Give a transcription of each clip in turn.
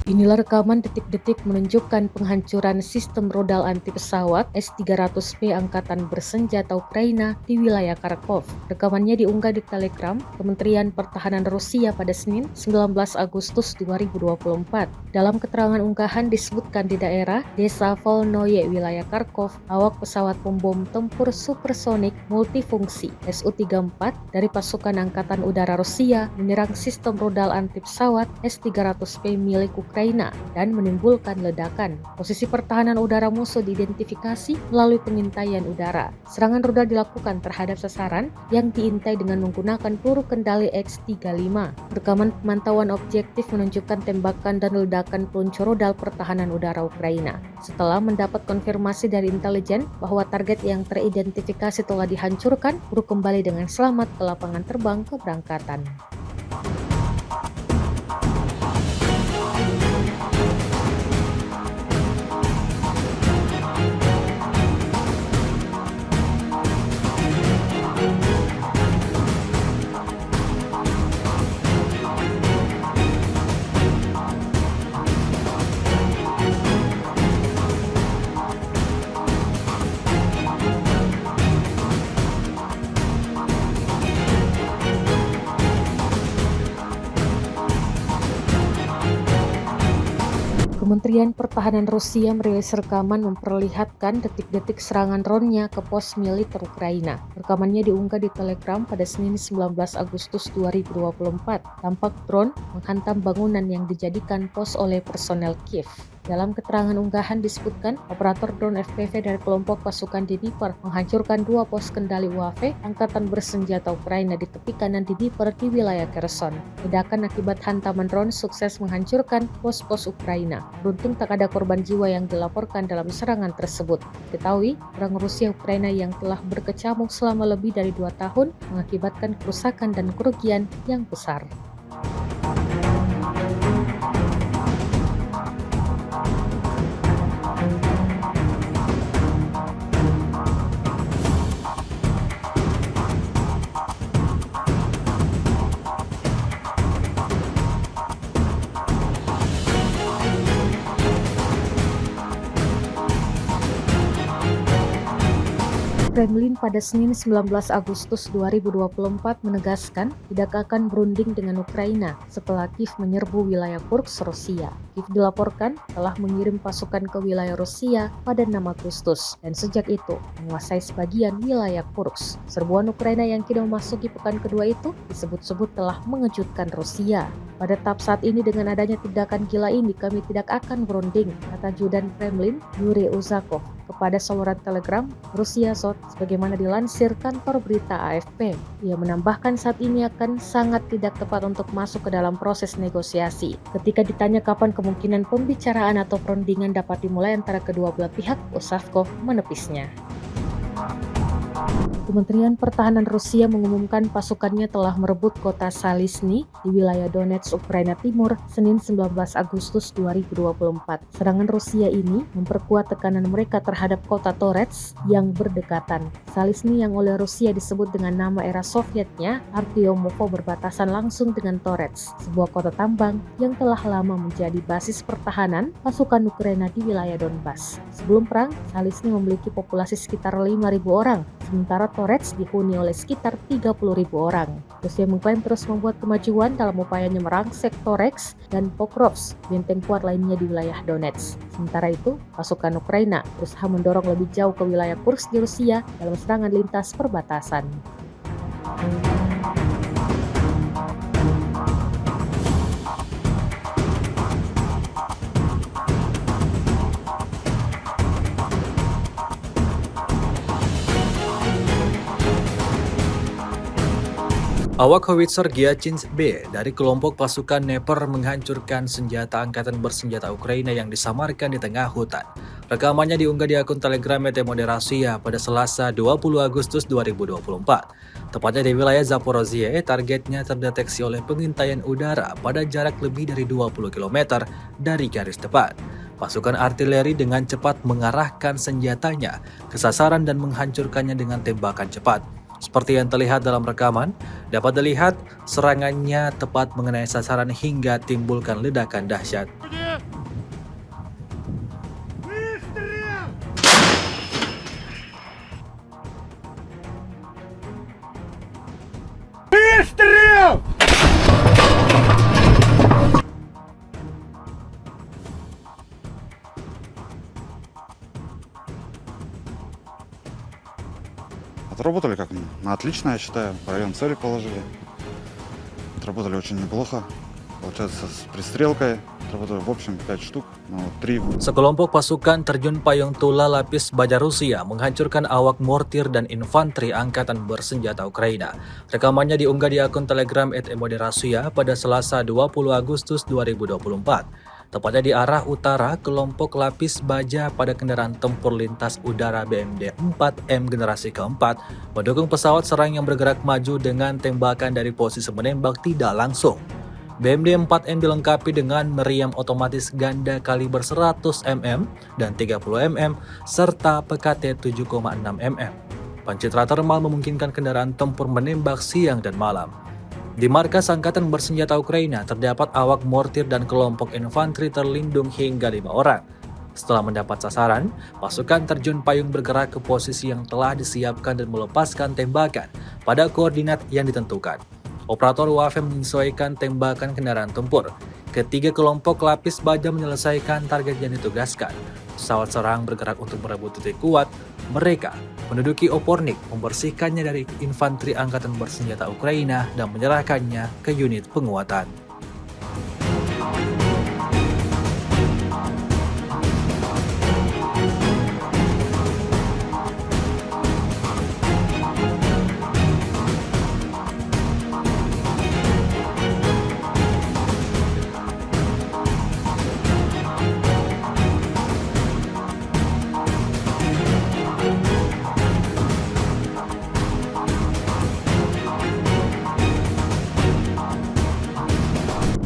Inilah rekaman detik-detik menunjukkan penghancuran sistem rudal anti pesawat S-300P Angkatan Bersenjata Ukraina di wilayah Kharkov. Rekamannya diunggah di Telegram Kementerian Pertahanan Rusia pada Senin 19 Agustus 2024. Dalam keterangan unggahan disebutkan di daerah Desa Volnoye, wilayah Kharkov, awak pesawat pembom tempur supersonik multifungsi Su-34 dari pasukan Angkatan Udara Rusia menyerang sistem rudal anti pesawat S-300P milik Ukraina dan menimbulkan ledakan. Posisi pertahanan udara musuh diidentifikasi melalui pengintaian udara. Serangan rudal dilakukan terhadap sasaran yang diintai dengan menggunakan peluru kendali X-35. Rekaman pemantauan objektif menunjukkan tembakan dan ledakan peluncur rudal pertahanan udara Ukraina. Setelah mendapat konfirmasi dari intelijen bahwa target yang teridentifikasi telah dihancurkan, peluru kembali dengan selamat ke lapangan terbang keberangkatan. Kementerian Pertahanan Rusia merilis rekaman memperlihatkan detik-detik serangan drone-nya ke pos militer Ukraina. Rekamannya diunggah di Telegram pada Senin 19 Agustus 2024. Tampak drone menghantam bangunan yang dijadikan pos oleh personel Kiev. Dalam keterangan unggahan disebutkan, operator drone FPV dari kelompok pasukan Dnipro menghancurkan dua pos kendali UAV Angkatan Bersenjata Ukraina di tepi kanan Dnipro di wilayah Kherson. Ledakan akibat hantaman drone sukses menghancurkan pos-pos Ukraina. Beruntung tak ada korban jiwa yang dilaporkan dalam serangan tersebut. Diketahui, perang Rusia Ukraina yang telah berkecamuk selama lebih dari 2 tahun mengakibatkan kerusakan dan kerugian yang besar. Kremlin pada Senin 19 Agustus 2024 menegaskan tidak akan berunding dengan Ukraina setelah Kiev menyerbu wilayah Kursk, Rusia. Kiev dilaporkan telah mengirim pasukan ke wilayah Rusia pada 6 Agustus dan sejak itu menguasai sebagian wilayah Kursk. Serbuan Ukraina yang kini memasuki pekan kedua itu disebut-sebut telah mengejutkan Rusia. Pada tahap saat ini dengan adanya tindakan gila ini kami tidak akan berunding, kata Judan Kremlin Yuri Uzakov kepada saluran Telegram Rusia Sot sebagaimana dilansir kantor berita AFP. Ia menambahkan saat ini akan sangat tidak tepat untuk masuk ke dalam proses negosiasi. Ketika ditanya kapan kemungkinan pembicaraan atau perundingan dapat dimulai antara kedua belah pihak, Uzakov menepisnya. Kementerian Pertahanan Rusia mengumumkan pasukannya telah merebut kota Salisny di wilayah Donetsk, Ukraina Timur, Senin 19 Agustus 2024. Serangan Rusia ini memperkuat tekanan mereka terhadap kota Toretsk yang berdekatan. Salisny yang oleh Rusia disebut dengan nama era Sovietnya, Artyomovo, berbatasan langsung dengan Toretsk, sebuah kota tambang yang telah lama menjadi basis pertahanan pasukan Ukraina di wilayah Donbas. Sebelum perang, Salisny memiliki populasi sekitar 5.000 orang, sementara Toretsk dihuni oleh sekitar 30.000 orang. Rusia mengklaim terus membuat kemajuan dalam upayanya merangsek Toretsk dan Pokrovsk, benteng kuat lainnya di wilayah Donetsk. Sementara itu, pasukan Ukraina berusaha mendorong lebih jauh ke wilayah Kursk di Rusia dalam serangan lintas perbatasan. Awak howitzer Gyachinsk-B dari kelompok pasukan Dnipro menghancurkan senjata angkatan bersenjata Ukraina yang disamarkan di tengah hutan. Rekamannya diunggah di akun Telegram Moderasiya pada Selasa 20 Agustus 2024. Tepatnya di wilayah Zaporozhye, targetnya terdeteksi oleh pengintaian udara pada jarak lebih dari 20 km dari garis tepat. Pasukan artileri dengan cepat mengarahkan senjatanya ke sasaran dan menghancurkannya dengan tembakan cepat. Seperti yang terlihat dalam rekaman, dapat dilihat serangannya tepat mengenai sasaran hingga timbulkan ledakan dahsyat. Отработали как на отлично, я считаю. В район цели положили. Отработали очень неплохо. Получается, с пристрелкой отработали в общем 5 штук, но 3 Sekelompok pasukan terjun payung tula lapis baja Rusia menghancurkan awak mortir dan infanteri angkatan bersenjata Ukraina. Rekamannya diunggah di akun Telegram @emoderasia pada Selasa 20 Agustus 2024. Tepatnya di arah utara, kelompok lapis baja pada kendaraan tempur lintas udara BMD 4M generasi keempat mendukung pesawat serang yang bergerak maju dengan tembakan dari posisi menembak tidak langsung. BMD 4M dilengkapi dengan meriam otomatis ganda kaliber 100 mm dan 30 mm serta PKT 7,6 mm. Pencitra termal memungkinkan kendaraan tempur menembak siang dan malam. Di markas Angkatan Bersenjata Ukraina terdapat awak mortir dan kelompok infanteri terlindung hingga 5 orang. Setelah mendapat sasaran, pasukan terjun payung bergerak ke posisi yang telah disiapkan dan melepaskan tembakan pada koordinat yang ditentukan. Operator UAV menyesuaikan tembakan kendaraan tempur. Ketiga kelompok lapis baja menyelesaikan target yang ditugaskan. Pesawat serang bergerak untuk merebut titik kuat. Mereka menduduki Opornik, membersihkannya dari infanteri Angkatan Bersenjata Ukraina dan menyerahkannya ke unit penguatan.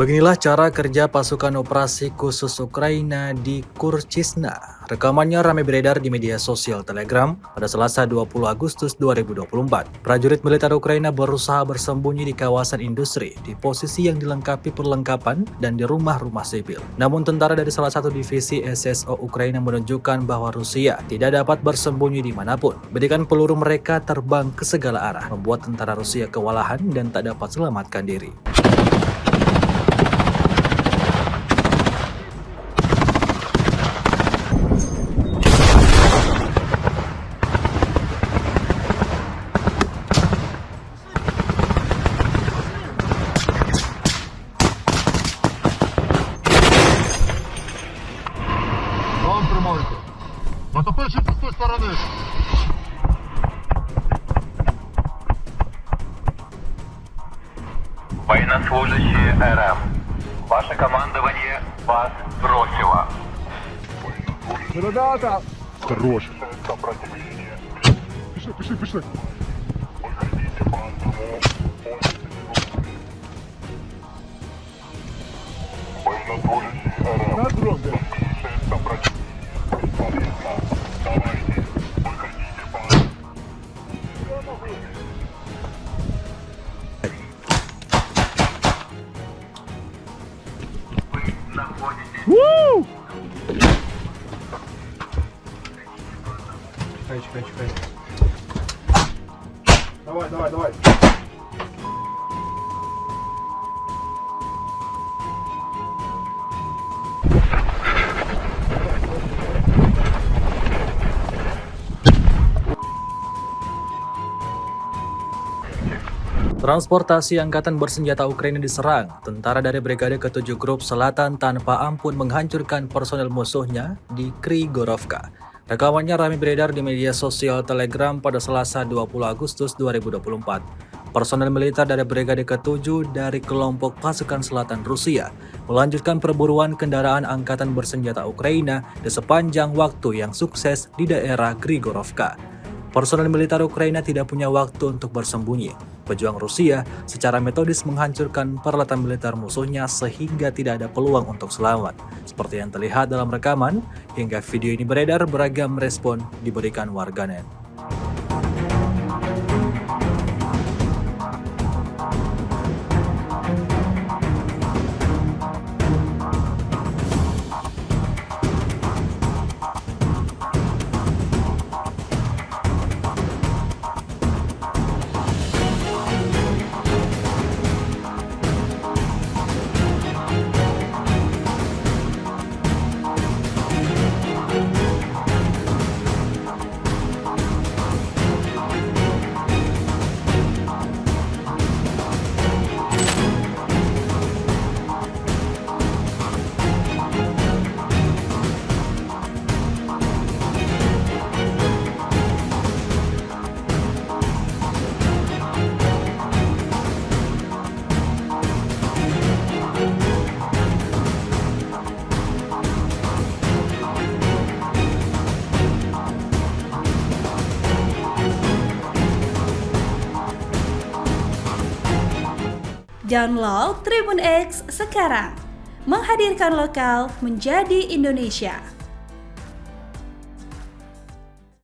Beginilah cara kerja pasukan operasi khusus Ukraina di Kurchisna. Rekamannya ramai beredar di media sosial Telegram pada Selasa 20 Agustus 2024. Prajurit militer Ukraina berusaha bersembunyi di kawasan industri, di posisi yang dilengkapi perlengkapan dan di rumah-rumah sipil. Namun tentara dari salah satu divisi SSO Ukraina menunjukkan bahwa Rusia tidak dapat bersembunyi dimanapun. Bedikan peluru mereka terbang ke segala arah, membuat tentara Rusia kewalahan dan tak dapat selamatkan diri. Вам тримайте. Натопивши з тої сторони. Военнослужащие РФ. Ваше командование вас бросило. Ребята! Хорош. Пішли, пішли. На дроге. Чекай. Давай. Transportasi Angkatan Bersenjata Ukraina diserang. Tentara dari Brigade ke-7 Grup Selatan tanpa ampun menghancurkan personel musuhnya di Krygorovka. Rekamannya ramai beredar di media sosial Telegram pada Selasa 20 Agustus 2024. Personel militer dari Brigade ke-7 dari kelompok pasukan selatan Rusia melanjutkan perburuan kendaraan Angkatan Bersenjata Ukraina di sepanjang waktu yang sukses di daerah Krygorovka. Personel militer Ukraina tidak punya waktu untuk bersembunyi. Pejuang Rusia secara metodis menghancurkan peralatan militer musuhnya sehingga tidak ada peluang untuk selamat. Seperti yang terlihat dalam rekaman, hingga video ini beredar, beragam respon diberikan warganet. Download Tribun X sekarang. Menghadirkan lokal menjadi Indonesia.